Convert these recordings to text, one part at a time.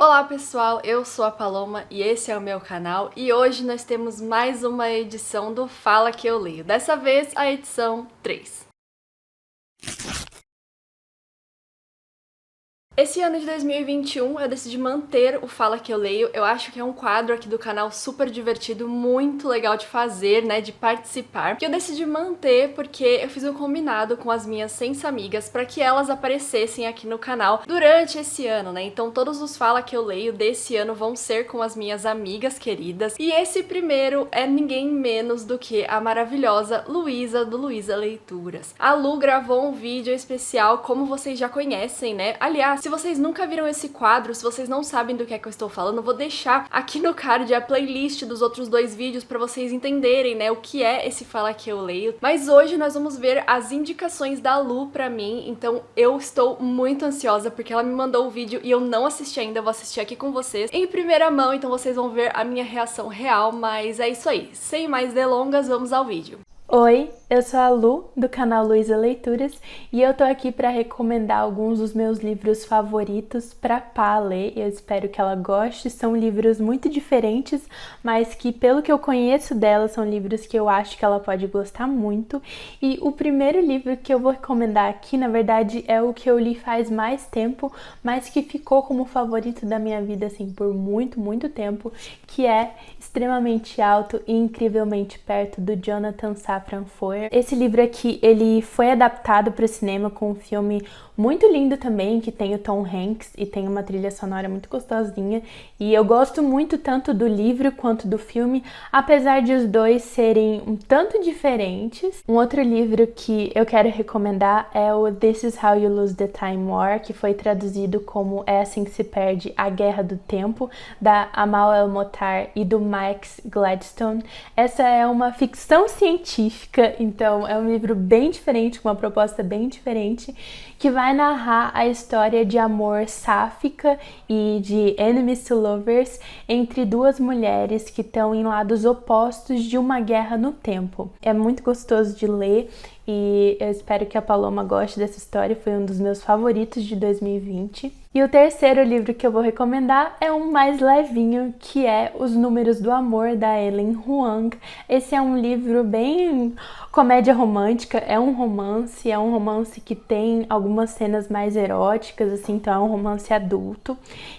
Olá pessoal, eu sou a Paloma e esse é o meu canal e hoje nós temos mais uma edição do Fala Que Eu Leio, dessa vez a edição 3. Esse ano de 2021 eu decidi manter o Fala Que Eu Leio. Eu acho que é um quadro aqui do canal super divertido, muito legal de fazer, né, de participar. Que eu decidi manter porque eu fiz um combinado com as minhas 100 amigas para que elas aparecessem aqui no canal durante esse ano, né? Então todos os Fala Que Eu Leio desse ano vão ser com as minhas amigas queridas. E esse primeiro é ninguém menos do que a maravilhosa Luísa, do Luísa Leituras. A Lu gravou um vídeo especial, como vocês já conhecem, né? Aliás, se vocês nunca viram esse quadro, se vocês não sabem do que é que eu estou falando, eu vou deixar aqui no card a playlist dos outros dois vídeos para vocês entenderem, né, o que é esse Fala Que Eu Leio. Mas hoje nós vamos ver as indicações da Lu pra mim, então eu estou muito ansiosa porque ela me mandou o vídeo e eu não assisti ainda, eu vou assistir aqui com vocês em primeira mão, então vocês vão ver a minha reação real, mas é isso aí. Sem mais delongas, vamos ao vídeo. Oi, eu sou a Lu, do canal Luísa Leituras, e eu tô aqui para recomendar alguns dos meus livros favoritos para Pá ler. Eu espero que ela goste. São livros muito diferentes, mas que, pelo que eu conheço dela, são livros que eu acho que ela pode gostar muito. E o primeiro livro que eu vou recomendar aqui, na verdade, é o que eu li faz mais tempo, mas que ficou como favorito da minha vida, assim, por muito tempo, que é Extremamente Alto e Incrivelmente Perto, do Jonathan Safran Foer. Esse livro aqui, ele foi adaptado para o cinema com um filme muito lindo também, que tem o Tom Hanks e tem uma trilha sonora muito gostosinha. E eu gosto muito tanto do livro quanto do filme, apesar de os dois serem um tanto diferentes. Um outro livro que eu quero recomendar é o This Is How You Lose the Time War, que foi traduzido como É Assim que se Perde a Guerra do Tempo, da Amal El-Mohtar e do Max Gladstone. Essa é uma ficção científica, então é um livro bem diferente, com uma proposta bem diferente, que vai narrar a história de amor sáfica e de enemies to lovers entre duas mulheres que estão em lados opostos de uma guerra no tempo. É muito gostoso de ler e eu espero que a Paloma goste dessa história, foi um dos meus favoritos de 2020. E o terceiro livro que eu vou recomendar é um mais levinho, que é Os Números do Amor, da Ellen Huang. Esse é um livro bem comédia romântica, é um romance que tem algumas cenas mais eróticas, assim, então é um romance adulto.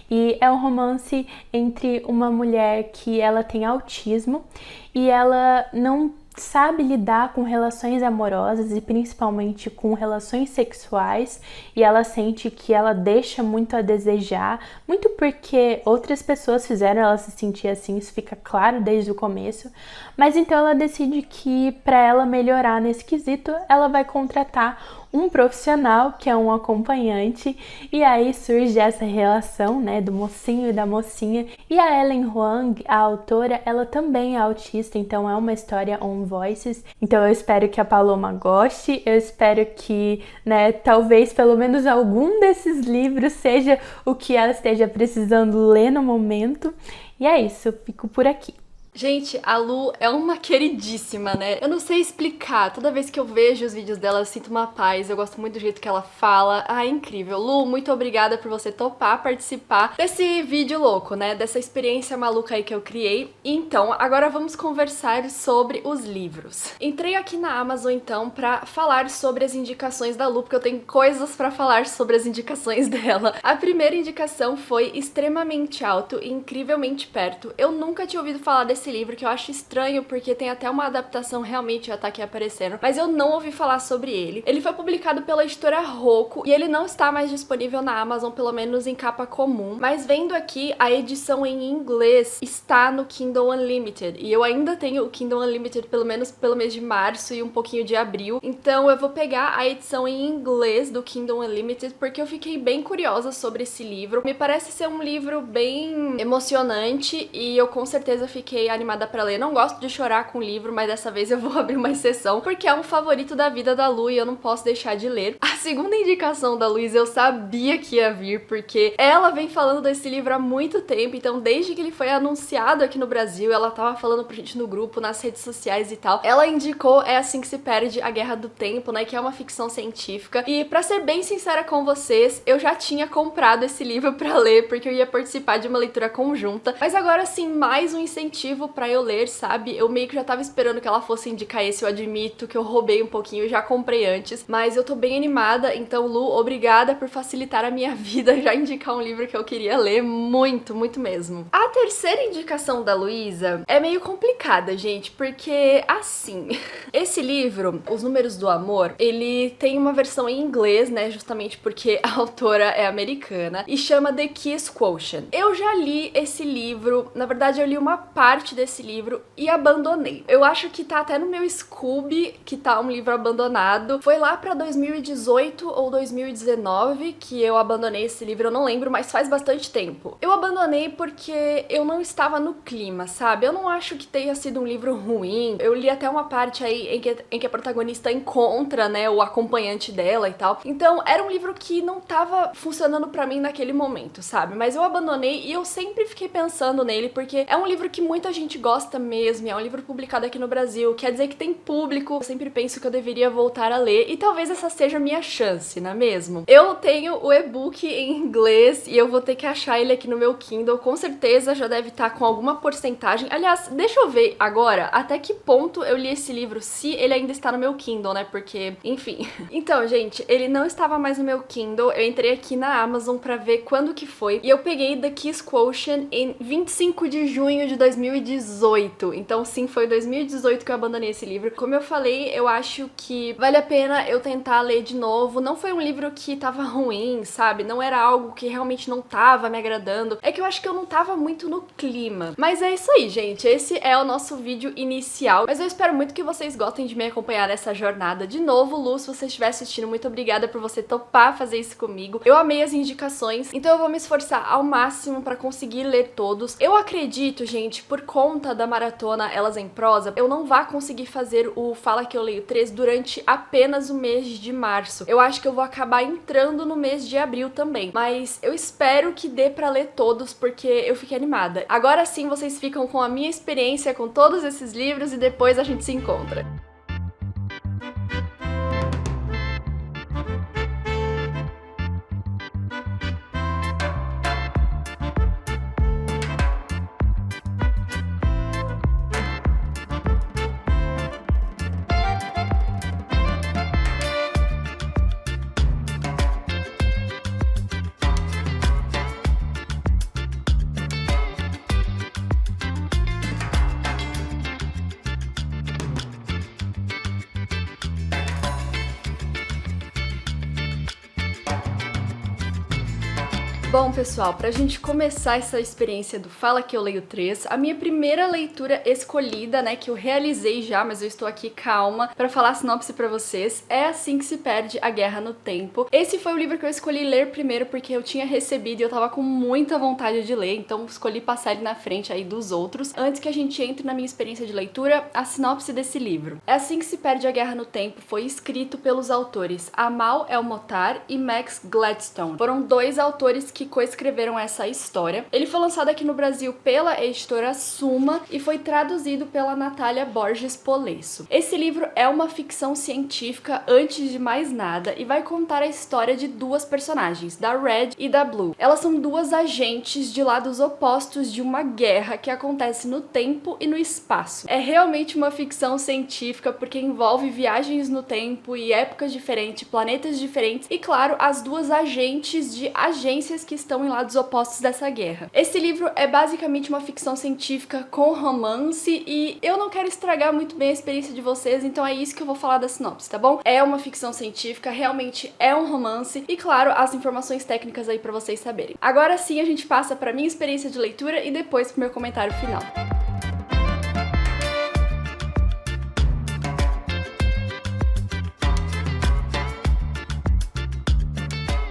E é um romance entre uma mulher que ela tem autismo e ela não sabe lidar com relações amorosas e principalmente com relações sexuais, e ela sente que ela deixa muito a desejar, muito porque outras pessoas fizeram ela se sentir assim, isso fica claro desde o começo, mas então ela decide que para ela melhorar nesse quesito, ela vai contratar um profissional, que é um acompanhante, e aí surge essa relação, né, do mocinho e da mocinha. E a Ellen Huang, a autora, ela também é autista, então é uma história on voices. Então eu espero que a Paloma goste, eu espero que, né, talvez pelo menos algum desses livros seja o que ela esteja precisando ler no momento. E é isso, eu fico por aqui. Gente, a Lu é uma queridíssima, né? Eu não sei explicar. Toda vez que eu vejo os vídeos dela, eu sinto uma paz. Eu gosto muito do jeito que ela fala. Ah, é incrível. Lu, muito obrigada por você topar participar desse vídeo louco, né? Dessa experiência maluca aí que eu criei. Então, agora vamos conversar sobre os livros. Entrei aqui na Amazon, então, pra falar sobre as indicações da Lu, porque eu tenho coisas pra falar sobre as indicações dela. A primeira indicação foi Extremamente Alto e Incrivelmente Perto. Eu nunca tinha ouvido falar desse livro, que eu acho estranho porque tem até uma adaptação, realmente já tá aqui aparecendo, mas eu não ouvi falar sobre ele. Ele foi publicado pela editora Rocco e ele não está mais disponível na Amazon, pelo menos em capa comum, mas vendo aqui, a edição em inglês está no Kindle Unlimited e eu ainda tenho o Kindle Unlimited pelo menos pelo mês de março e um pouquinho de abril, então eu vou pegar a edição em inglês do Kindle Unlimited porque eu fiquei bem curiosa sobre esse livro. Me parece ser um livro bem emocionante e eu com certeza fiquei animada pra ler. Não gosto de chorar com o livro, mas dessa vez eu vou abrir uma exceção, porque é um favorito da vida da Lu e eu não posso deixar de ler. A segunda indicação da Luísa eu sabia que ia vir, porque ela vem falando desse livro há muito tempo, então desde que ele foi anunciado aqui no Brasil, ela tava falando pra gente no grupo, nas redes sociais e tal. Ela indicou É Assim Que Se Perde, A Guerra do Tempo, né, que é uma ficção científica. E pra ser bem sincera com vocês, eu já tinha comprado esse livro pra ler, porque eu ia participar de uma leitura conjunta, mas agora sim, mais um incentivo pra eu ler, sabe? Eu meio que já tava esperando que ela fosse indicar esse, eu admito que eu roubei um pouquinho, eu já comprei antes, mas eu tô bem animada, então Lu, obrigada por facilitar a minha vida, já indicar um livro que eu queria ler, muito, muito mesmo. A terceira indicação da Luísa é meio complicada, gente, porque assim, esse livro, Os Números do Amor, ele tem uma versão em inglês, né, justamente porque a autora é americana, e chama The Kiss Quotient. Eu já li esse livro, na verdade eu li uma parte desse livro e abandonei. Eu acho que tá até no meu Scooby, que tá um livro abandonado. Foi lá pra 2018 ou 2019 que eu abandonei esse livro, eu não lembro, mas faz bastante tempo. Eu abandonei porque eu não estava no clima, sabe? Eu não acho que tenha sido um livro ruim. Eu li até uma parte aí em que a protagonista encontra, né, o acompanhante dela e tal. Então, era um livro que não tava funcionando pra mim naquele momento, sabe? Mas eu abandonei e eu sempre fiquei pensando nele, porque é um livro que muita gente gosta mesmo, é um livro publicado aqui no Brasil, quer dizer que tem público. Eu sempre penso que eu deveria voltar a ler e talvez essa seja a minha chance, não é mesmo? Eu tenho o e-book em inglês e eu vou ter que achar ele aqui no meu Kindle, com certeza já deve estar com alguma porcentagem. Aliás, deixa eu ver agora até que ponto eu li esse livro, se ele ainda está no meu Kindle, né? Porque, enfim. Então, gente, ele não estava mais no meu Kindle. Eu entrei aqui na Amazon pra ver quando que foi e eu peguei The Kiss Quotient em 25 de junho de 2018. Então, sim, foi 2018 que eu abandonei esse livro. Como eu falei, eu acho que vale a pena eu tentar ler de novo. Não foi um livro que tava ruim, sabe? Não era algo que realmente não tava me agradando. É que eu acho que eu não tava muito no clima. Mas é isso aí, gente. Esse é o nosso vídeo inicial. Mas eu espero muito que vocês gostem de me acompanhar nessa jornada. De novo, Lu, se você estiver assistindo, muito obrigada por você topar fazer isso comigo. Eu amei as indicações, então eu vou me esforçar ao máximo pra conseguir ler todos. Eu acredito, gente, por conta da maratona Elas em Prosa, eu não vá conseguir fazer o Fala Que Eu Leio 3 durante apenas o mês de março. Eu acho que eu vou acabar entrando no mês de abril também, mas eu espero que dê pra ler todos, porque eu fiquei animada. Agora sim, vocês ficam com a minha experiência com todos esses livros e depois a gente se encontra. Bom, pessoal, pra gente começar essa experiência do Fala Que Eu Leio 3, a minha primeira leitura escolhida, né, que eu realizei já, mas eu estou aqui calma pra falar a sinopse pra vocês, É Assim Que Se Perde, A Guerra no Tempo. Esse foi o livro que eu escolhi ler primeiro porque eu tinha recebido e eu tava com muita vontade de ler, então escolhi passar ele na frente aí dos outros. Antes que a gente entre na minha experiência de leitura, a sinopse desse livro. É Assim Que Se Perde, A Guerra no Tempo foi escrito pelos autores Amal El-Mohtar e Max Gladstone. Foram dois autores que coescreveram essa história. Ele foi lançado aqui no Brasil pela editora Suma e foi traduzido pela Natália Borges Polesso. Esse livro é uma ficção científica antes de mais nada e vai contar a história de duas personagens, da Red e da Blue. Elas são duas agentes de lados opostos de uma guerra que acontece no tempo e no espaço. É realmente uma ficção científica porque envolve viagens no tempo e épocas diferentes, planetas diferentes e, claro, as duas agentes de agências que estão em lados opostos dessa guerra. Esse livro é basicamente uma ficção científica com romance e eu não quero estragar muito bem a experiência de vocês, então é isso que eu vou falar da sinopse, tá bom? É uma ficção científica, realmente é um romance e, claro, as informações técnicas aí pra vocês saberem. Agora sim a gente passa pra minha experiência de leitura e depois pro meu comentário final.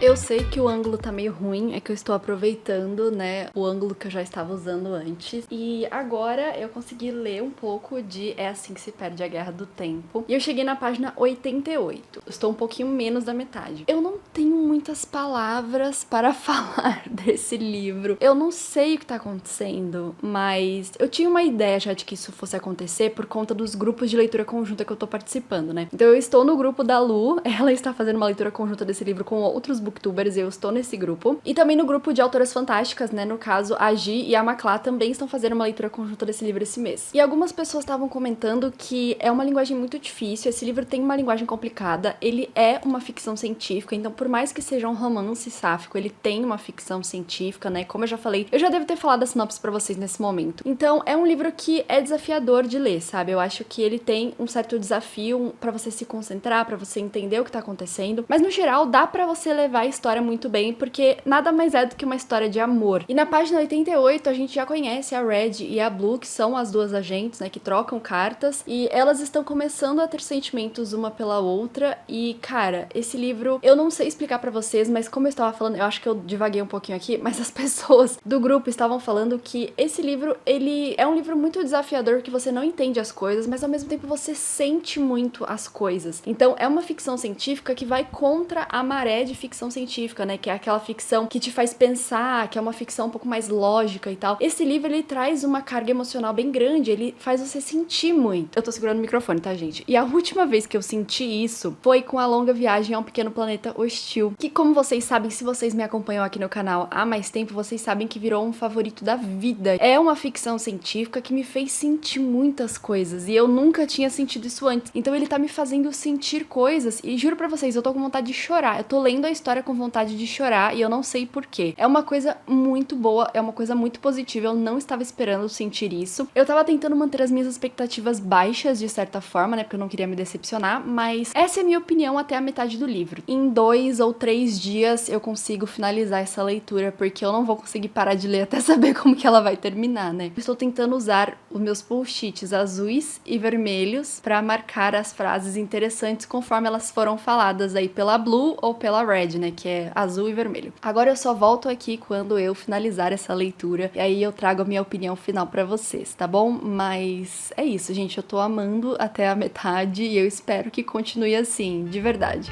Eu sei que o ângulo tá meio ruim, é que eu estou aproveitando, né, o ângulo que eu já estava usando antes. E agora eu consegui ler um pouco de É Assim que se Perde a Guerra do Tempo. E eu cheguei na página 88. Estou um pouquinho menos da metade. Eu não tenho muitas palavras para falar desse livro. Eu não sei o que tá acontecendo, mas eu tinha uma ideia já de que isso fosse acontecer por conta dos grupos de leitura conjunta que eu tô participando, né? Então eu estou no grupo da Lu, ela está fazendo uma leitura conjunta desse livro com outros booktubers, eu estou nesse grupo. E também no grupo de autoras fantásticas, né? No caso, a Gi e a Maclá também estão fazendo uma leitura conjunta desse livro esse mês. E algumas pessoas estavam comentando que é uma linguagem muito difícil, esse livro tem uma linguagem complicada, ele é uma ficção científica, então por mais que seja um romance sáfico, ele tem uma ficção científica, né? Como eu já falei, eu já devo ter falado a sinopse pra vocês nesse momento. Então é um livro que é desafiador de ler, sabe? Eu acho que ele tem um certo desafio pra você se concentrar, pra você entender o que tá acontecendo, mas no geral dá pra você levar a história muito bem, porque nada mais é do que uma história de amor. E na página 88 a gente já conhece a Red e a Blue, que são as duas agentes, né, que trocam cartas, e elas estão começando a ter sentimentos uma pela outra. E cara, esse livro, eu não sei explicar pra vocês, mas como eu estava falando, eu acho que eu divaguei um pouquinho aqui, mas as pessoas do grupo estavam falando que esse livro, ele é um livro muito desafiador, que você não entende as coisas, mas ao mesmo tempo você sente muito as coisas. Então é uma ficção científica que vai contra a maré de ficção científica, né, que é aquela ficção que te faz pensar, que é uma ficção um pouco mais lógica e tal. Esse livro, ele traz uma carga emocional bem grande, ele faz você sentir muito. Eu tô segurando o microfone, tá, gente? E a última vez que eu senti isso foi com A Longa Viagem a um Pequeno Planeta Hostil, que, como vocês sabem, se vocês me acompanham aqui no canal há mais tempo, vocês sabem que virou um favorito da vida. É uma ficção científica que me fez sentir muitas coisas, e eu nunca tinha sentido isso antes. Então ele tá me fazendo sentir coisas, e juro pra vocês, eu tô com vontade de chorar. Eu tô lendo a história com vontade de chorar, e eu não sei porquê. É uma coisa muito boa, é uma coisa muito positiva, eu não estava esperando sentir isso. Eu tava tentando manter as minhas expectativas baixas, de certa forma, né, porque eu não queria me decepcionar, mas essa é a minha opinião até a metade do livro. Em 2 ou 3 dias eu consigo finalizar essa leitura, porque eu não vou conseguir parar de ler até saber como que ela vai terminar, né. Eu estou tentando usar os meus post-its azuis e vermelhos pra marcar as frases interessantes conforme elas foram faladas aí pela Blue ou pela Red, né, que é azul e vermelho. Agora eu só volto aqui quando eu finalizar essa leitura, e aí eu trago a minha opinião final pra vocês, tá bom? Mas é isso, gente, eu tô amando até a metade e eu espero que continue assim, de verdade.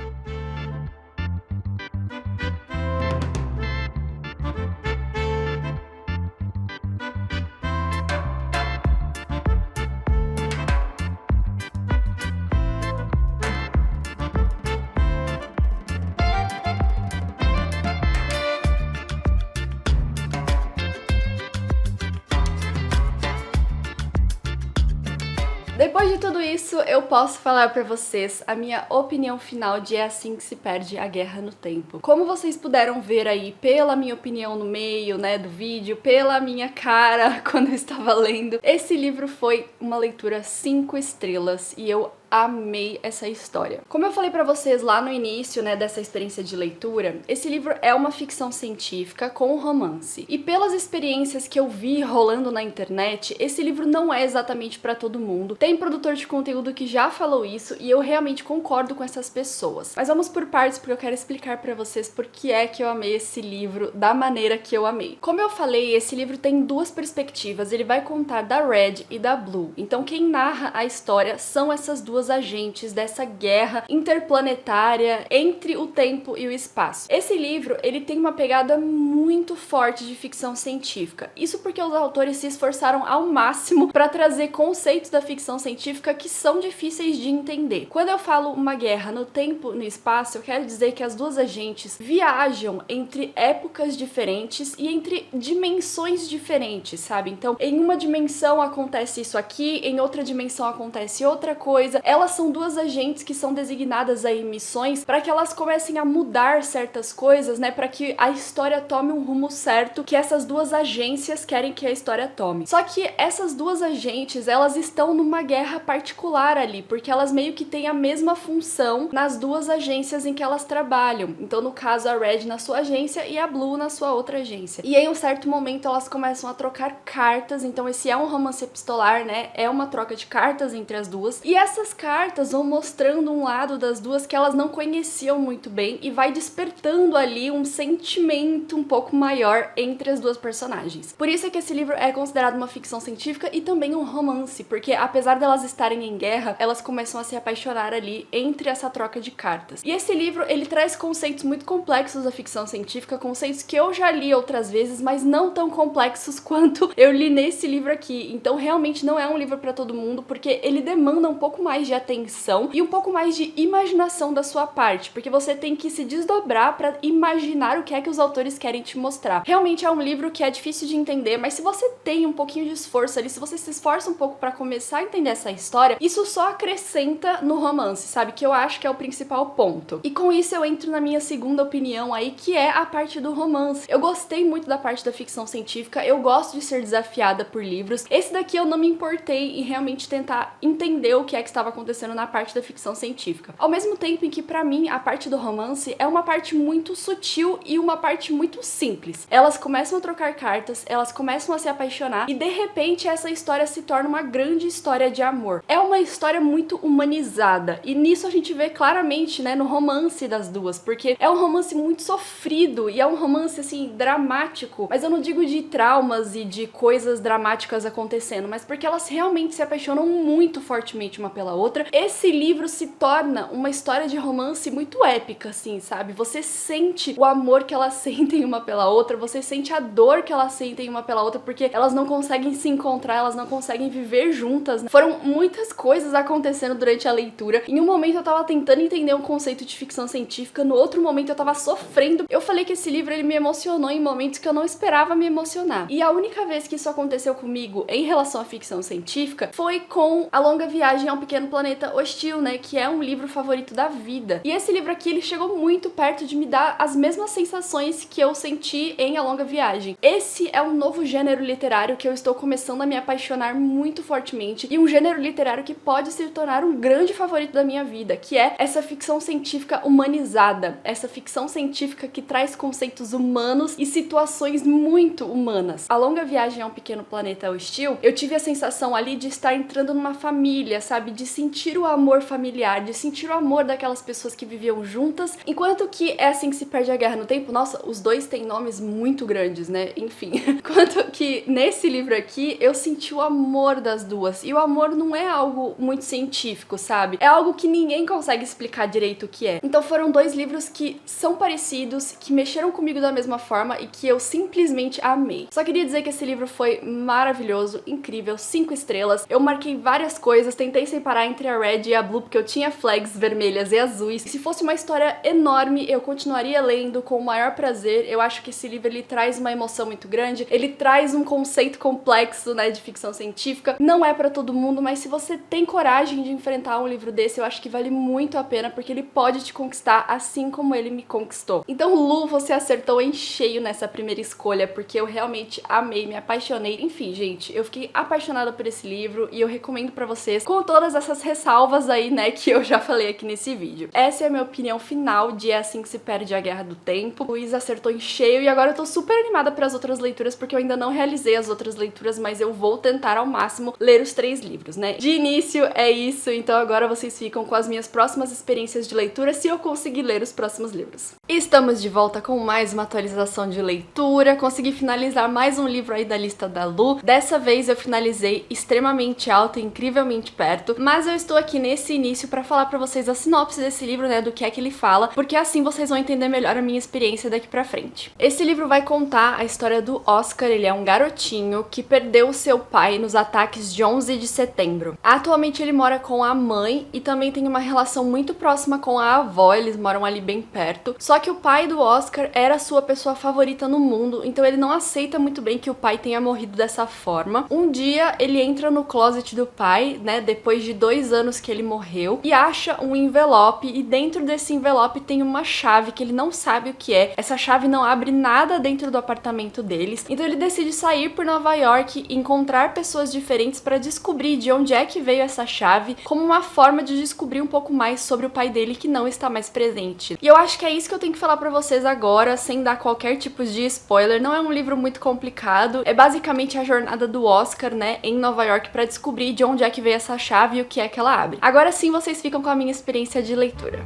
Depois de tudo isso, eu posso falar pra vocês a minha opinião final de É Assim que se Perde a Guerra no Tempo. Como vocês puderam ver aí pela minha opinião no meio, né, do vídeo, pela minha cara quando eu estava lendo, esse livro foi uma leitura 5 estrelas e eu amei essa história. Como eu falei pra vocês lá no início, né, dessa experiência de leitura, esse livro é uma ficção científica com romance. E pelas experiências que eu vi rolando na internet, esse livro não é exatamente pra todo mundo. Tem produtor de conteúdo que já falou isso e eu realmente concordo com essas pessoas. Mas vamos por partes, porque eu quero explicar pra vocês por que é que eu amei esse livro da maneira que eu amei. Como eu falei, esse livro tem duas perspectivas. Ele vai contar da Red e da Blue. Então quem narra a história são essas duas agentes dessa guerra interplanetária entre o tempo e o espaço. Esse livro, ele tem uma pegada muito forte de ficção científica. Isso porque os autores se esforçaram ao máximo para trazer conceitos da ficção científica que são difíceis de entender. Quando eu falo uma guerra no tempo e no espaço, eu quero dizer que as duas agentes viajam entre épocas diferentes e entre dimensões diferentes, sabe? Então, em uma dimensão acontece isso aqui, em outra dimensão acontece outra coisa. Elas são duas agentes que são designadas aí em missões para que elas comecem a mudar certas coisas, né, para que a história tome um rumo certo que essas duas agências querem que a história tome. Só que essas duas agentes, elas estão numa guerra particular ali, porque elas meio que têm a mesma função nas duas agências em que elas trabalham. Então, no caso, a Red na sua agência e a Blue na sua outra agência. E em um certo momento elas começam a trocar cartas, então esse é um romance epistolar, né, é uma troca de cartas entre as duas, e essas cartas vão mostrando um lado das duas que elas não conheciam muito bem e vai despertando ali um sentimento um pouco maior entre as duas personagens. Por isso é que esse livro é considerado uma ficção científica e também um romance, porque apesar delas estarem em guerra, elas começam a se apaixonar ali entre essa troca de cartas. E esse livro, ele traz conceitos muito complexos da ficção científica, conceitos que eu já li outras vezes, mas não tão complexos quanto eu li nesse livro aqui. Então realmente não é um livro para todo mundo, porque ele demanda um pouco mais de atenção e um pouco mais de imaginação da sua parte, porque você tem que se desdobrar para imaginar o que é que os autores querem te mostrar. Realmente é um livro que é difícil de entender, mas se você tem um pouquinho de esforço ali, se você se esforça um pouco para começar a entender essa história, isso só acrescenta no romance, sabe? Que eu acho que é o principal ponto. E com isso eu entro na minha segunda opinião aí, que é a parte do romance. Eu gostei muito da parte da ficção científica, eu gosto de ser desafiada por livros. Esse daqui eu não me importei em realmente tentar entender o que é que estava acontecendo na parte da ficção científica. Ao mesmo tempo em que, pra mim, a parte do romance é uma parte muito sutil e uma parte muito simples. Elas começam a trocar cartas, elas começam a se apaixonar e, de repente, essa história se torna uma grande história de amor. É uma história muito humanizada e nisso a gente vê claramente, né, no romance das duas, porque é um romance muito sofrido e é um romance, assim, dramático, mas eu não digo de traumas e de coisas dramáticas acontecendo, mas porque elas realmente se apaixonam muito fortemente uma pela outra. Esse livro se torna uma história de romance muito épica, assim, sabe? Você sente o amor que elas sentem uma pela outra, você sente a dor que elas sentem uma pela outra, porque elas não conseguem se encontrar, elas não conseguem viver juntas. Foram muitas coisas acontecendo durante a leitura. Em um momento eu tava tentando entender um conceito de ficção científica, no outro momento eu tava sofrendo. Eu falei que esse livro, ele me emocionou em momentos que eu não esperava me emocionar. E a única vez que isso aconteceu comigo em relação à ficção científica foi com A Longa Viagem a um Pequeno Planeta Hostil, né, que é um livro favorito da vida. E esse livro aqui, ele chegou muito perto de me dar as mesmas sensações que eu senti em A Longa Viagem. Esse é um novo gênero literário que eu estou começando a me apaixonar muito fortemente e um gênero literário que pode se tornar um grande favorito da minha vida, que é essa ficção científica humanizada, essa ficção científica que traz conceitos humanos e situações muito humanas. A Longa Viagem a um Pequeno Planeta Hostil, eu tive a sensação ali de estar entrando numa família, sabe? De sentir o amor familiar, de sentir o amor daquelas pessoas que viviam juntas, enquanto que É Assim que se Perde a Guerra no Tempo, nossa, os dois têm nomes muito grandes, né? Enfim, enquanto que nesse livro aqui eu senti o amor das duas, e o amor não é algo muito científico, sabe? É algo que ninguém consegue explicar direito o que é. Então foram dois livros que são parecidos, que mexeram comigo da mesma forma e que eu simplesmente amei. Só queria dizer que esse livro foi maravilhoso, incrível, 5 estrelas. Eu marquei várias coisas, tentei separar entre a Red e a Blue, porque eu tinha flags vermelhas e azuis. E se fosse uma história enorme, eu continuaria lendo com o maior prazer. Eu acho que esse livro, ele traz uma emoção muito grande, ele traz um conceito complexo, né, de ficção científica. Não é pra todo mundo, mas se você tem coragem de enfrentar um livro desse, eu acho que vale muito a pena, porque ele pode te conquistar assim como ele me conquistou. Então, Lu, você acertou em cheio nessa primeira escolha, porque eu realmente amei, me apaixonei. Enfim, gente, eu fiquei apaixonada por esse livro e eu recomendo pra vocês, com todas essas ressalvas aí, né, que eu já falei aqui nesse vídeo. Essa é a minha opinião final de É Assim que se Perde a Guerra do Tempo. O Luiz acertou em cheio e agora eu tô super animada para as outras leituras, porque eu ainda não realizei as outras leituras, mas eu vou tentar ao máximo ler os 3 livros, né? De início é isso, então agora vocês ficam com as minhas próximas experiências de leitura, se eu conseguir ler os próximos livros. Estamos de volta com mais uma atualização de leitura, consegui finalizar mais um livro aí da lista da Lu. Dessa vez eu finalizei Extremamente Alto e Incrivelmente Perto, mas eu estou aqui nesse início para falar para vocês a sinopse desse livro, né, do que é que ele fala, porque assim vocês vão entender melhor a minha experiência daqui pra frente. Esse livro vai contar a história do Oscar. Ele é um garotinho que perdeu seu pai nos ataques de 11 de setembro. Atualmente ele mora com a mãe e também tem uma relação muito próxima com a avó, eles moram ali bem perto. Só que o pai do Oscar era a sua pessoa favorita no mundo, então ele não aceita muito bem que o pai tenha morrido dessa forma. Um dia ele entra no closet do pai, né, depois de 2 anos que ele morreu, e acha um envelope, e dentro desse envelope tem uma chave que ele não sabe o que é. Essa chave não abre nada dentro do apartamento deles, então ele decide sair por Nova York e encontrar pessoas diferentes para descobrir de onde é que veio essa chave, como uma forma de descobrir um pouco mais sobre o pai dele que não está mais presente. E eu acho que é isso que eu tenho que falar pra vocês agora, sem dar qualquer tipo de spoiler. Não é um livro muito complicado, é basicamente a jornada do Oscar, né, em Nova York para descobrir de onde é que veio essa chave e o que é que ela abre. Agora sim vocês ficam com a minha experiência de leitura.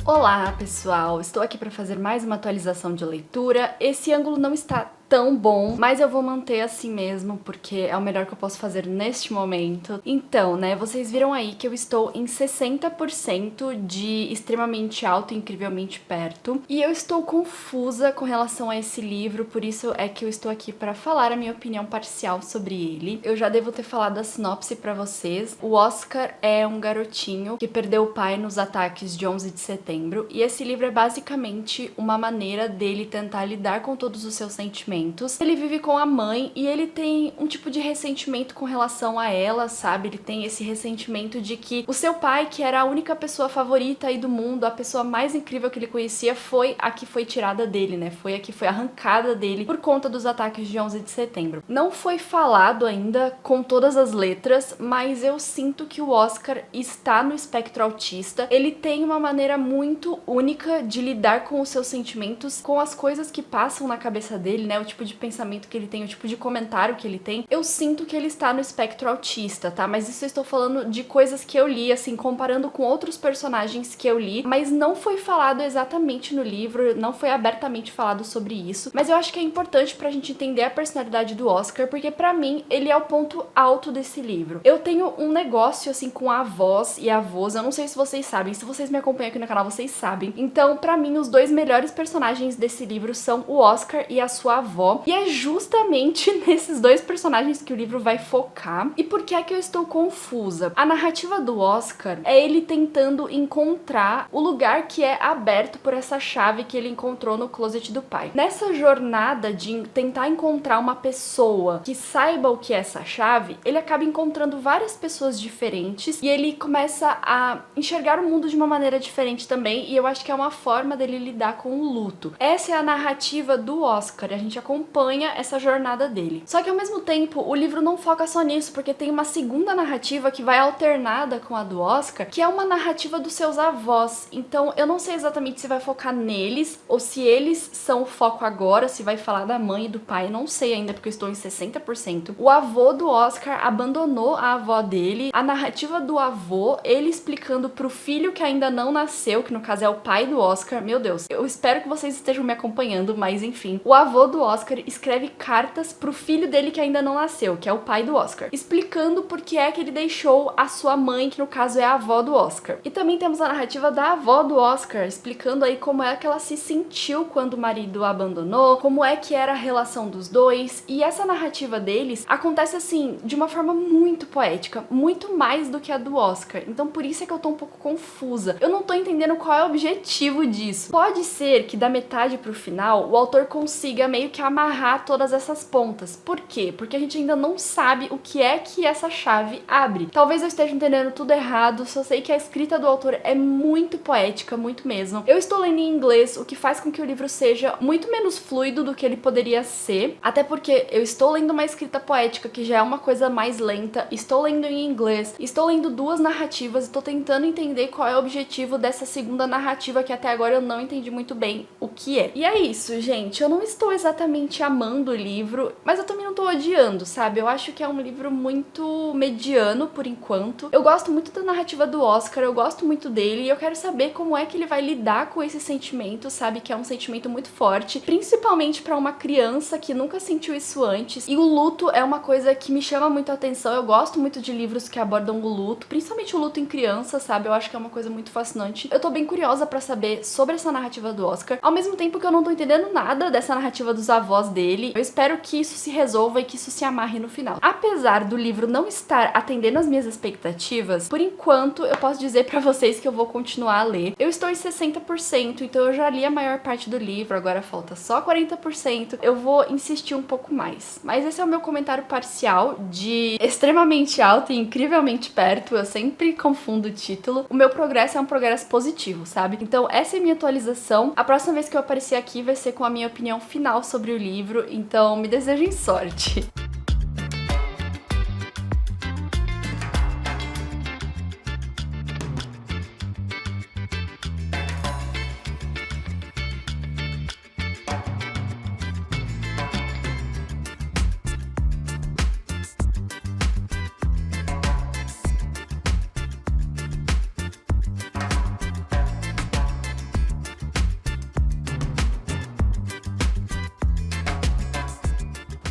Olá, pessoal! Estou aqui para fazer mais uma atualização de leitura. Esse ângulo não está tão bom, mas eu vou manter assim mesmo, porque é o melhor que eu posso fazer neste momento. Então, né, vocês viram aí que eu estou em 60% de extremamente alto e incrivelmente perto, e eu estou confusa com relação a esse livro, por isso é que eu estou aqui para falar a minha opinião parcial sobre ele. Eu já devo ter falado a sinopse para vocês. O Oscar é um garotinho que perdeu o pai nos ataques de 11 de setembro, e esse livro é basicamente uma maneira dele tentar lidar com todos os seus sentimentos. Ele vive com a mãe e ele tem um tipo de ressentimento com relação a ela, sabe? Ele tem esse ressentimento de que o seu pai, que era a única pessoa favorita aí do mundo, a pessoa mais incrível que ele conhecia, foi a que foi tirada dele, né? Foi a que foi arrancada dele por conta dos ataques de 11 de setembro. Não foi falado ainda com todas as letras, mas eu sinto que o Oscar está no espectro autista. Ele tem uma maneira muito única de lidar com os seus sentimentos, com as coisas que passam na cabeça dele, né? O tipo de pensamento que ele tem, o tipo de comentário que ele tem. Eu sinto que ele está no espectro autista, tá? Mas isso eu estou falando de coisas que eu li, assim, comparando com outros personagens que eu li, mas não foi falado exatamente no livro, não foi abertamente falado sobre isso. Mas eu acho que é importante pra gente entender a personalidade do Oscar, porque pra mim ele é o ponto alto desse livro. Eu tenho um negócio, assim, com avós e avós, eu não sei se vocês sabem, se vocês me acompanham aqui no canal, vocês sabem. Então, pra mim, os dois melhores personagens desse livro são o Oscar e a sua avó. E é justamente nesses dois personagens que o livro vai focar. E por que é que eu estou confusa? A narrativa do Oscar é ele tentando encontrar o lugar que é aberto por essa chave que ele encontrou no closet do pai. Nessa jornada de tentar encontrar uma pessoa que saiba o que é essa chave, ele acaba encontrando várias pessoas diferentes e ele começa a enxergar o mundo de uma maneira diferente também, e eu acho que é uma forma dele lidar com o luto. Essa é a narrativa do Oscar, a gente acompanha essa jornada dele. Só que ao mesmo tempo, o livro não foca só nisso, porque tem uma segunda narrativa que vai alternada com a do Oscar, que é uma narrativa dos seus avós. Então, eu não sei exatamente se vai focar neles, ou se eles são o foco agora, se vai falar da mãe e do pai, não sei ainda, porque eu estou em 60%. O avô do Oscar abandonou a avó dele. A narrativa do avô, ele explicando pro filho que ainda não nasceu, que no caso é o pai do Oscar. Meu Deus, eu espero que vocês estejam me acompanhando, mas enfim. O avô do Oscar escreve cartas pro filho dele que ainda não nasceu, que é o pai do Oscar, explicando por que é que ele deixou a sua mãe, que no caso é a avó do Oscar. E também temos a narrativa da avó do Oscar, explicando aí como é que ela se sentiu quando o marido a abandonou, como é que era a relação dos dois. E essa narrativa deles acontece assim, de uma forma muito poética, muito mais do que a do Oscar. Então por isso é que eu tô um pouco confusa. Eu não tô entendendo qual é o objetivo disso. Pode ser que da metade pro final o autor consiga meio que amarrar todas essas pontas. Por quê? Porque a gente ainda não sabe o que é que essa chave abre. Talvez eu esteja entendendo tudo errado, só sei que a escrita do autor é muito poética, muito mesmo. Eu estou lendo em inglês, o que faz com que o livro seja muito menos fluido do que ele poderia ser, até porque eu estou lendo uma escrita poética, que já é uma coisa mais lenta, estou lendo em inglês, estou lendo duas narrativas, estou tentando entender qual é o objetivo dessa segunda narrativa, que até agora eu não entendi muito bem o que é. E é isso, gente, eu não estou exatamente amando o livro, mas eu também não tô odiando, sabe? Eu acho que é um livro muito mediano por enquanto. Eu gosto muito da narrativa do Oscar, eu gosto muito dele e eu quero saber como é que ele vai lidar com esse sentimento, sabe? Que é um sentimento muito forte, principalmente pra uma criança que nunca sentiu isso antes. E o luto é uma coisa que me chama muito a atenção. Eu gosto muito de livros que abordam o luto, principalmente o luto em criança, sabe? Eu acho que é uma coisa muito fascinante. Eu tô bem curiosa pra saber sobre essa narrativa do Oscar, ao mesmo tempo que eu não tô entendendo nada dessa narrativa dos avós dele. Eu espero que isso se resolva e que isso se amarre no final. Apesar do livro não estar atendendo as minhas expectativas, por enquanto eu posso dizer pra vocês que eu vou continuar a ler. Eu estou em 60%, então eu já li a maior parte do livro, agora falta só 40%. Eu vou insistir um pouco mais. Mas esse é o meu comentário parcial de extremamente alto e incrivelmente perto. Eu sempre confundo o título. O meu progresso é um progresso positivo, sabe? Então essa é a minha atualização. A próxima vez que eu aparecer aqui vai ser com a minha opinião final sobre sobre o livro, então me desejem sorte.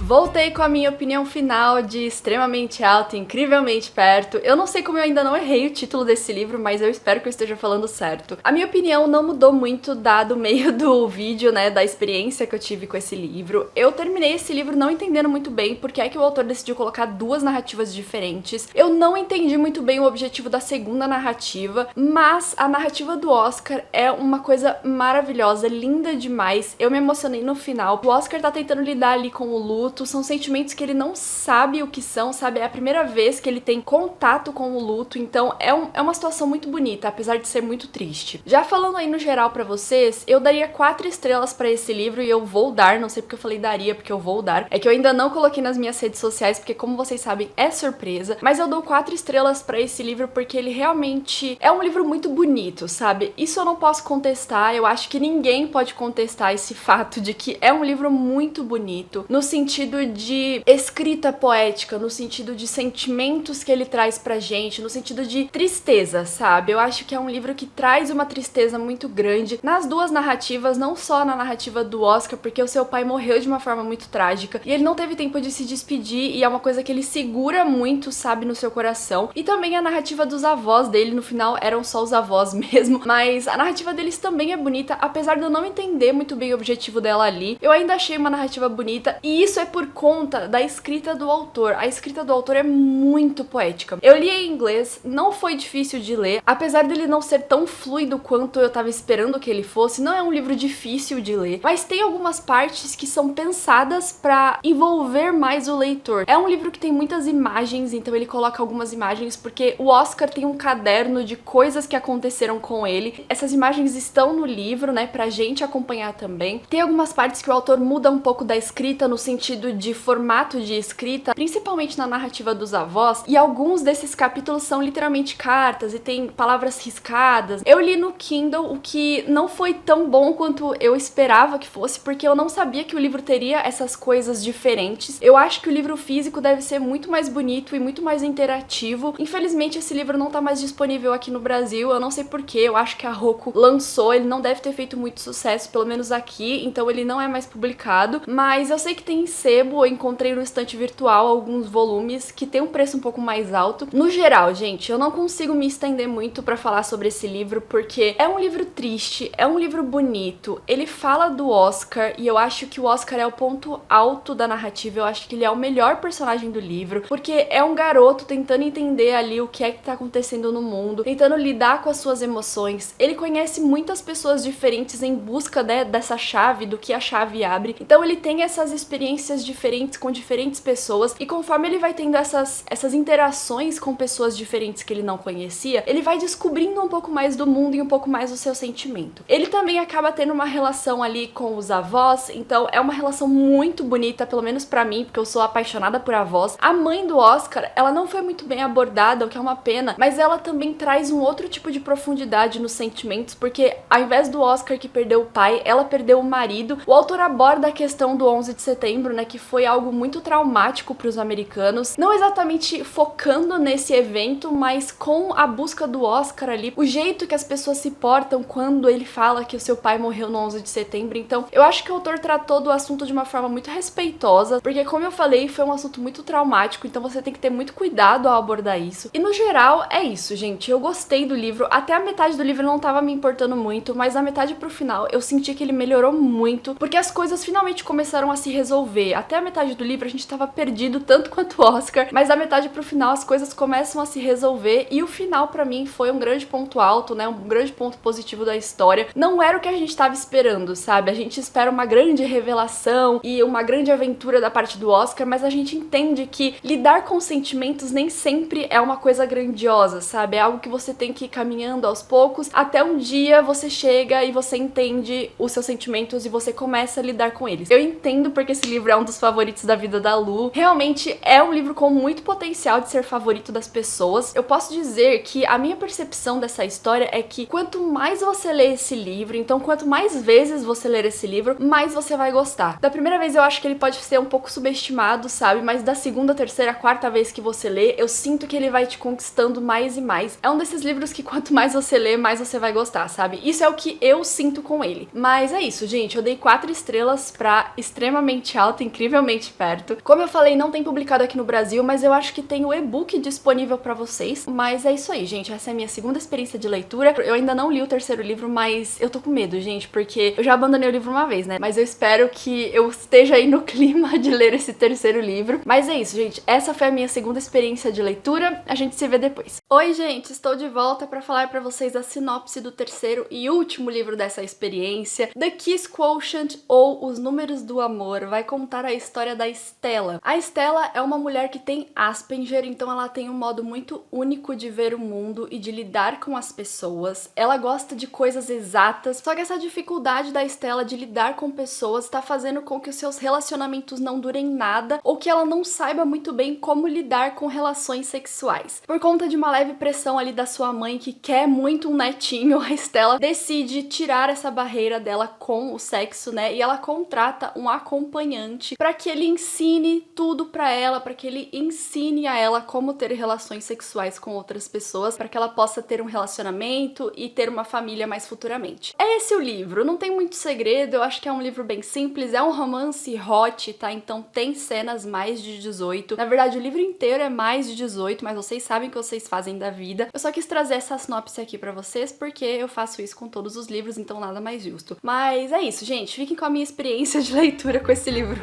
Voltei com a minha opinião final de Extremamente Alto, Incrivelmente Perto. Eu não sei como eu ainda não errei o título desse livro, mas eu espero que eu esteja falando certo. A minha opinião não mudou muito dado o meio do vídeo, né, da experiência que eu tive com esse livro. Eu terminei esse livro não entendendo muito bem porque é que o autor decidiu colocar duas narrativas diferentes. Eu não entendi muito bem o objetivo da segunda narrativa, mas a narrativa do Oscar é uma coisa maravilhosa, linda demais. Eu me emocionei no final. O Oscar tá tentando lidar ali com o luto, são sentimentos que ele não sabe o que são, sabe? É a primeira vez que ele tem contato com o luto, então é uma situação muito bonita, apesar de ser muito triste. Já falando aí no geral pra vocês, eu daria 4 estrelas pra esse livro e eu vou dar, não sei porque eu falei daria, porque eu vou dar. É que eu ainda não coloquei nas minhas redes sociais, porque como vocês sabem, é surpresa, mas eu dou 4 estrelas pra esse livro porque ele realmente é um livro muito bonito, sabe? Isso eu não posso contestar, eu acho que ninguém pode contestar esse fato de que é um livro muito bonito, no sentido de escrita poética, no sentido de sentimentos que ele traz pra gente, no sentido de tristeza, sabe? Eu acho que é um livro que traz uma tristeza muito grande nas duas narrativas, não só na narrativa do Oscar, porque o seu pai morreu de uma forma muito trágica e ele não teve tempo de se despedir e é uma coisa que ele segura muito, sabe, no seu coração. E também a narrativa dos avós dele, no final eram só os avós mesmo, mas a narrativa deles também é bonita, apesar de eu não entender muito bem o objetivo dela ali, eu ainda achei uma narrativa bonita e isso é por conta da escrita do autor. A escrita do autor é muito poética. Eu li em inglês, não foi difícil de ler, apesar dele não ser tão fluido quanto eu tava esperando que ele fosse, não é um livro difícil de ler, mas tem algumas partes que são pensadas pra envolver mais o leitor. É um livro que tem muitas imagens, então ele coloca algumas imagens, porque o Oscar tem um caderno de coisas que aconteceram com ele. Essas imagens estão no livro, né, pra gente acompanhar também. Tem algumas partes que o autor muda um pouco da escrita, no sentido de formato de escrita, principalmente na narrativa dos avós, e alguns desses capítulos são literalmente cartas e tem palavras riscadas. Eu li no Kindle, o que não foi tão bom quanto eu esperava que fosse, porque eu não sabia que o livro teria essas coisas diferentes. Eu acho que o livro físico deve ser muito mais bonito e muito mais interativo. Infelizmente esse livro não tá mais disponível aqui no Brasil, eu não sei porquê, eu acho que a Roku lançou, ele não deve ter feito muito sucesso, pelo menos aqui, então ele não é mais publicado, mas eu sei que tem em sebo, eu encontrei no estante virtual alguns volumes que tem um preço um pouco mais alto. No geral, gente, eu não consigo me estender muito pra falar sobre esse livro, porque é um livro triste, é um livro bonito, ele fala do Oscar, e eu acho que o Oscar é o ponto alto da narrativa, eu acho que ele é o melhor personagem do livro, porque é um garoto tentando entender ali o que é que tá acontecendo no mundo, tentando lidar com as suas emoções. Ele conhece muitas pessoas diferentes em busca, né, dessa chave, do que a chave abre, então ele tem essas experiências diferentes com diferentes pessoas, e conforme ele vai tendo essas interações com pessoas diferentes que ele não conhecia, ele vai descobrindo um pouco mais do mundo e um pouco mais do seu sentimento. Ele também acaba tendo uma relação ali com os avós, então é uma relação muito bonita, pelo menos pra mim, porque eu sou apaixonada por avós. A mãe do Oscar, ela não foi muito bem abordada, o que é uma pena, mas ela também traz um outro tipo de profundidade nos sentimentos, porque ao invés do Oscar que perdeu o pai, ela perdeu o marido. O autor aborda a questão do 11 de setembro, né, que foi algo muito traumático para os americanos, não exatamente focando nesse evento, mas com a busca do Oscar ali, o jeito que as pessoas se portam quando ele fala que o seu pai morreu no 11 de setembro. Então, eu acho que o autor tratou do assunto de uma forma muito respeitosa, porque como eu falei, foi um assunto muito traumático, então você tem que ter muito cuidado ao abordar isso. E no geral, é isso, gente. Eu gostei do livro, até a metade do livro não tava me importando muito, mas a metade pro final eu senti que ele melhorou muito, porque as coisas finalmente começaram a se resolver. até a metade do livro a gente tava perdido tanto quanto o Oscar, mas da metade pro final as coisas começam a se resolver e o final pra mim foi um grande ponto alto, né, um grande ponto positivo da história. Não era o que a gente tava esperando, sabe? A gente espera uma grande revelação e uma grande aventura da parte do Oscar, mas a gente entende que lidar com sentimentos nem sempre é uma coisa grandiosa, sabe? É algo que você tem que ir caminhando aos poucos, até um dia você chega e você entende os seus sentimentos e você começa a lidar com eles. Eu entendo porque esse livro é um dos favoritos da vida da Lu. Realmente é um livro com muito potencial de ser favorito das pessoas. Eu posso dizer que a minha percepção dessa história é que quanto mais você lê esse livro, então quanto mais vezes você ler esse livro, mais você vai gostar. Da primeira vez eu acho que ele pode ser um pouco subestimado, sabe? Mas da segunda, terceira, quarta vez que você lê, eu sinto que ele vai te conquistando mais e mais. É um desses livros que quanto mais você lê, mais você vai gostar, sabe? Isso é o que eu sinto com ele. Mas é isso, gente. Eu dei 4 estrelas pra extremamente alta, incrivelmente perto. Como eu falei, não tem publicado aqui no Brasil, mas eu acho que tem o e-book disponível pra vocês. Mas é isso aí, gente. Essa é a minha segunda experiência de leitura. Eu ainda não li o terceiro livro, mas eu tô com medo, gente, porque eu já abandonei o livro uma vez, né? Mas eu espero que eu esteja aí no clima de ler esse terceiro livro. Mas é isso, gente. Essa foi a minha segunda experiência de leitura. A gente se vê depois. Oi, gente. Estou de volta pra falar pra vocês a sinopse do terceiro e último livro dessa experiência. The Kiss Quotient, ou Os Números do Amor, vai contar a história da Stella. A Stella é uma mulher que tem Asperger, então ela tem um modo muito único de ver o mundo e de lidar com as pessoas. Ela gosta de coisas exatas, só que essa dificuldade da Stella de lidar com pessoas está fazendo com que os seus relacionamentos não durem nada ou que ela não saiba muito bem como lidar com relações sexuais. Por conta de uma leve pressão ali da sua mãe que quer muito um netinho, a Stella decide tirar essa barreira dela com o sexo, né? E ela contrata um acompanhante para que ele ensine tudo para ela, para que ele ensine a ela como ter relações sexuais com outras pessoas, para que ela possa ter um relacionamento e ter uma família mais futuramente. É esse o livro, não tem muito segredo, eu acho que é um livro bem simples, é um romance hot, tá? Então tem cenas mais de 18. Na verdade, o livro inteiro é mais de 18, mas vocês sabem o que vocês fazem da vida. Eu só quis trazer essa sinopse aqui pra vocês, porque eu faço isso com todos os livros, então nada mais justo. Mas é isso, gente. Fiquem com a minha experiência de leitura com esse livro.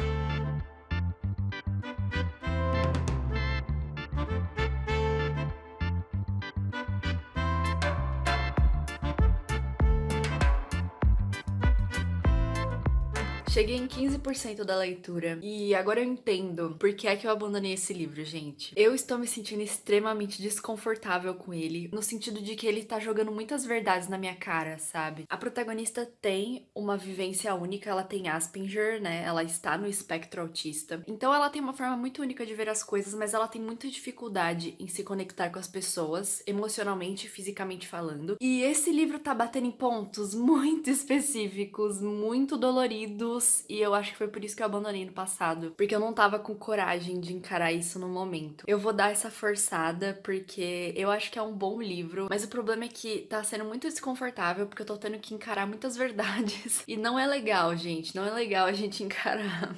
Cheguei em 15% da leitura e agora eu entendo por que é que eu abandonei esse livro, gente. Eu estou me sentindo extremamente desconfortável com ele, no sentido de que ele tá jogando muitas verdades na minha cara, sabe? A protagonista tem uma vivência única, ela tem Asperger, né? Ela está no espectro autista. Então ela tem uma forma muito única de ver as coisas, mas ela tem muita dificuldade em se conectar com as pessoas, emocionalmente e fisicamente falando. E esse livro tá batendo em pontos muito específicos, muito doloridos, e eu acho que foi por isso que eu abandonei no passado, porque eu não tava com coragem de encarar isso no momento. Eu vou dar essa forçada porque eu acho que é um bom livro, mas o problema é que tá sendo muito desconfortável porque eu tô tendo que encarar muitas verdades e não é legal, gente, não é legal a gente encarar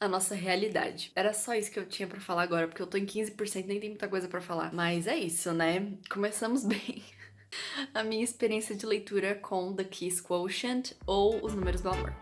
a nossa realidade. Era só isso que eu tinha pra falar agora, porque eu tô em 15%, nem tem muita coisa pra falar. Mas é isso, né? Começamos bem a minha experiência de leitura com The Kiss Quotient, ou Os Números do Amor.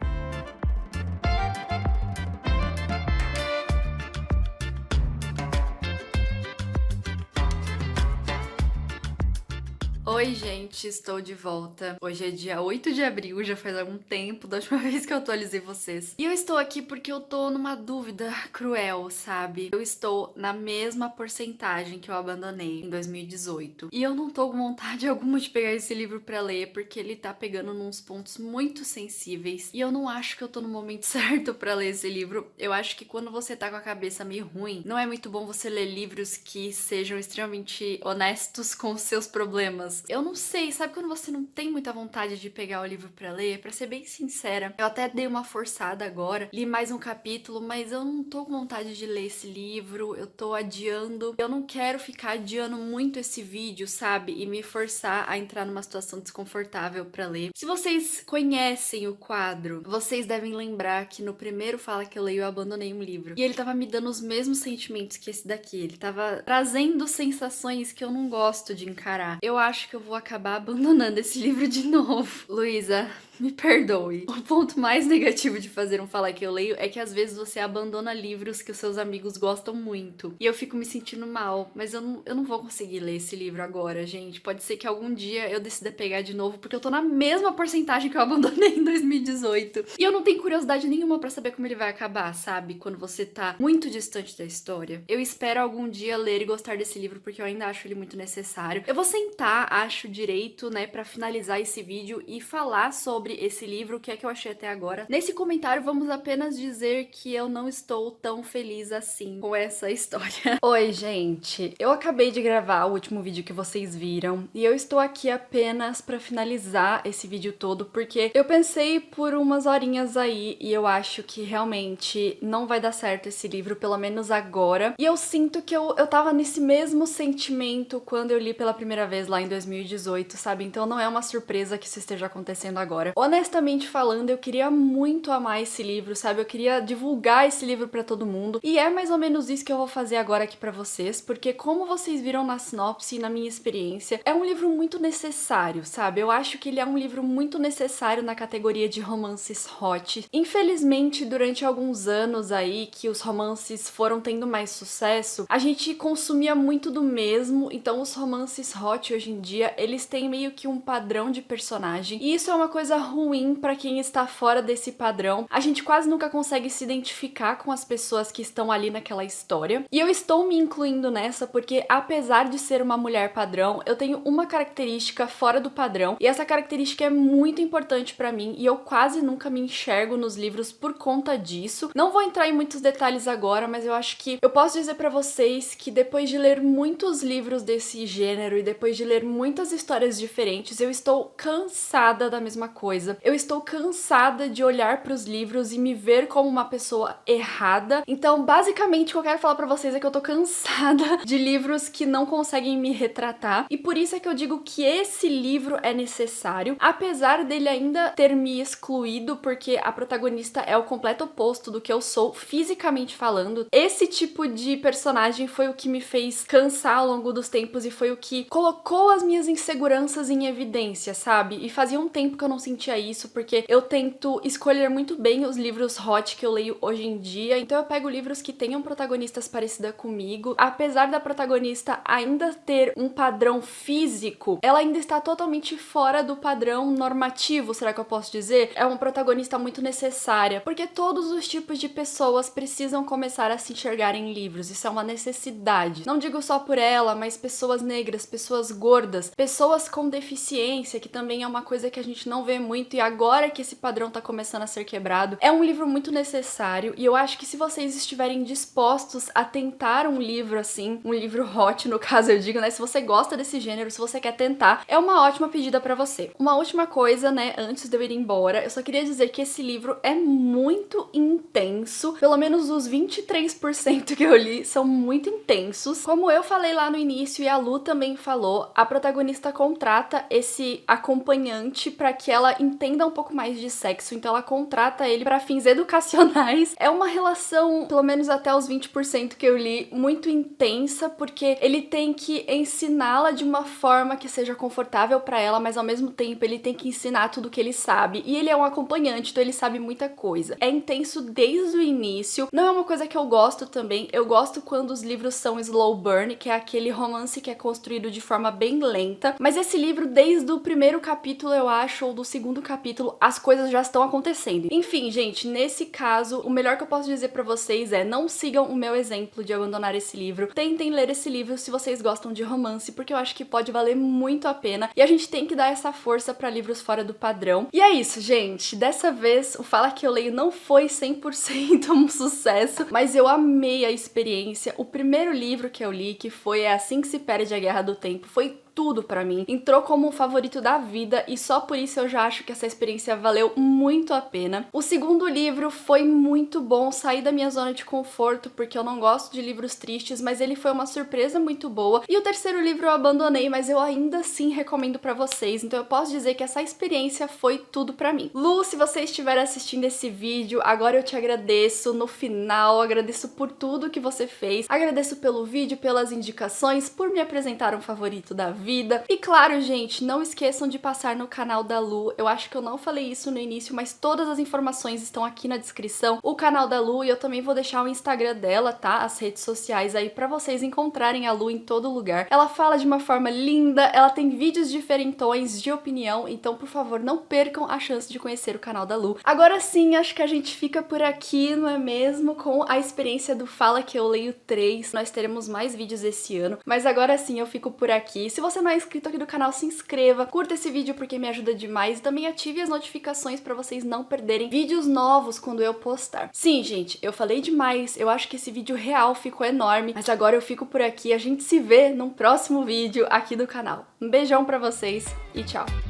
Oi, gente, estou de volta. Hoje é dia 8 de abril, já faz algum tempo da última vez que eu atualizei vocês. E eu estou aqui porque eu tô numa dúvida cruel, sabe? Eu estou na mesma porcentagem que eu abandonei em 2018. E eu não tô com vontade alguma de pegar esse livro pra ler, porque ele tá pegando nos pontos muito sensíveis. E eu não acho que eu tô no momento certo pra ler esse livro. Eu acho que quando você tá com a cabeça meio ruim, não é muito bom você ler livros que sejam extremamente honestos com os seus problemas. Eu não sei, sabe quando você não tem muita vontade de pegar o livro pra ler? Pra ser bem sincera, eu até dei uma forçada agora, li mais um capítulo, mas eu não tô com vontade de ler esse livro, eu tô adiando. Eu não quero ficar adiando muito esse vídeo, sabe? E me forçar a entrar numa situação desconfortável pra ler. Se vocês conhecem o quadro, vocês devem lembrar que no primeiro Fala Que Eu Leio eu abandonei um livro. E ele tava me dando os mesmos sentimentos que esse daqui. Ele tava trazendo sensações que eu não gosto de encarar. Eu acho que eu vou acabar abandonando esse livro de novo. Luísa, me perdoe. O ponto mais negativo de fazer um Fala Que Eu Leio é que às vezes você abandona livros que os seus amigos gostam muito. E eu fico me sentindo mal, mas eu não vou conseguir ler esse livro agora, gente. Pode ser que algum dia eu decida pegar de novo, porque eu tô na mesma porcentagem que eu abandonei em 2018. E eu não tenho curiosidade nenhuma pra saber como ele vai acabar, sabe? Quando você tá muito distante da história. Eu espero algum dia ler e gostar desse livro, porque eu ainda acho ele muito necessário. Eu vou sentar, acho direito, né, pra finalizar esse vídeo e falar sobre esse livro, o que é que eu achei até agora. Nesse comentário, vamos apenas dizer que eu não estou tão feliz assim com essa história. Oi, gente! Eu acabei de gravar o último vídeo que vocês viram e eu estou aqui apenas pra finalizar esse vídeo todo, porque eu pensei por umas horinhas aí e eu acho que realmente não vai dar certo esse livro, pelo menos agora. E eu sinto que eu tava nesse mesmo sentimento quando eu li pela primeira vez lá em 2018, sabe? Então não é uma surpresa que isso esteja acontecendo agora. Honestamente falando, eu queria muito amar esse livro, sabe? Eu queria divulgar esse livro pra todo mundo. E é mais ou menos isso que eu vou fazer agora aqui pra vocês, porque como vocês viram na sinopse e na minha experiência, é um livro muito necessário, sabe? Eu acho que ele é um livro muito necessário na categoria de romances hot. Infelizmente, durante alguns anos aí que os romances foram tendo mais sucesso, a gente consumia muito do mesmo, então os romances hot hoje em dia, eles têm meio que um padrão de personagem, e isso é uma coisa ruim pra quem está fora desse padrão. A gente quase nunca consegue se identificar com as pessoas que estão ali naquela história, e eu estou me incluindo nessa porque, apesar de ser uma mulher padrão, eu tenho uma característica fora do padrão, e essa característica é muito importante pra mim, e eu quase nunca me enxergo nos livros por conta disso. Não vou entrar em muitos detalhes agora, mas eu acho que eu posso dizer pra vocês que depois de ler muitos livros desse gênero e depois de ler muitas histórias diferentes, eu estou cansada da mesma coisa. Eu estou cansada de olhar pros livros e me ver como uma pessoa errada. Então, basicamente, o que eu quero falar pra vocês é que eu tô cansada de livros que não conseguem me retratar. E por isso é que eu digo que esse livro é necessário, apesar dele ainda ter me excluído, porque a protagonista é o completo oposto do que eu sou, fisicamente falando. Esse tipo de personagem foi o que me fez cansar ao longo dos tempos e foi o que colocou as minhas inseguranças em evidência, sabe? E fazia um tempo que eu não sentia isso, porque eu tento escolher muito bem os livros hot que eu leio hoje em dia, então eu pego livros que tenham protagonistas parecidas comigo. Apesar da protagonista ainda ter um padrão físico, ela ainda está totalmente fora do padrão normativo, será que eu posso dizer? É uma protagonista muito necessária, porque todos os tipos de pessoas precisam começar a se enxergar em livros, isso é uma necessidade. Não digo só por ela, mas pessoas negras, pessoas gordas, pessoas com deficiência, que também é uma coisa que a gente não vê muito e agora que esse padrão tá começando a ser quebrado. É um livro muito necessário e eu acho que se vocês estiverem dispostos a tentar um livro assim, um livro hot no caso eu digo, né, se você gosta desse gênero, se você quer tentar, é uma ótima pedida pra você. Uma última coisa, né, antes de eu ir embora, eu só queria dizer que esse livro é muito intenso, pelo menos os 23% que eu li são muito intensos. Como eu falei lá no início e a Lu também falou, a protagonista contrata esse acompanhante pra que ela entenda um pouco mais de sexo, então ela contrata ele pra fins educacionais. É uma relação, pelo menos até os 20% que eu li, muito intensa, porque ele tem que ensiná-la de uma forma que seja confortável pra ela, mas ao mesmo tempo ele tem que ensinar tudo que ele sabe. E ele é um acompanhante, então ele sabe muita coisa. É intenso desde o início. Não é uma coisa que eu gosto também. Eu gosto quando os livros são slow burn, que é aquele romance que é construído de forma bem lenta. Mas esse livro, desde o primeiro capítulo, eu acho, ou do segundo capítulo, as coisas já estão acontecendo. Enfim, gente, nesse caso, o melhor que eu posso dizer pra vocês é não sigam o meu exemplo de abandonar esse livro. Tentem ler esse livro se vocês gostam de romance, porque eu acho que pode valer muito a pena. E a gente tem que dar essa força pra livros fora do padrão. E é isso, gente. Dessa vez, o Fala Que Eu Leio não foi 100% um sucesso, mas eu amei a experiência. O primeiro livro que eu li, que foi É Assim Que Se Perde a Guerra do Tempo, foi tudo pra mim. Entrou como um favorito da vida e só por isso eu já acho que essa experiência valeu muito a pena. O segundo livro foi muito bom, saí da minha zona de conforto porque eu não gosto de livros tristes, mas ele foi uma surpresa muito boa. E o terceiro livro eu abandonei, mas eu ainda assim recomendo pra vocês, então eu posso dizer que essa experiência foi tudo pra mim. Lu, se você estiver assistindo esse vídeo, agora eu te agradeço no final, agradeço por tudo que você fez, agradeço pelo vídeo, pelas indicações, por me apresentar um favorito da vida. vida. E claro, gente, não esqueçam de passar no canal da Lu. Eu acho que eu não falei isso no início, mas todas as informações estão aqui na descrição. O canal da Lu, e eu também vou deixar o Instagram dela, tá? As redes sociais aí pra vocês encontrarem a Lu em todo lugar. Ela fala de uma forma linda, ela tem vídeos diferentões de opinião, então por favor, não percam a chance de conhecer o canal da Lu. Agora sim, acho que a gente fica por aqui, não é mesmo? Com a experiência do Fala Que Eu Leio 3. Nós teremos mais vídeos esse ano, mas agora sim eu fico por aqui. Se você não é inscrito aqui do canal, se inscreva, curta esse vídeo porque me ajuda demais e também ative as notificações pra vocês não perderem vídeos novos quando eu postar. Sim, gente, eu falei demais, eu acho que esse vídeo real ficou enorme, mas agora eu fico por aqui, a gente se vê num próximo vídeo aqui do canal. Um beijão pra vocês e tchau!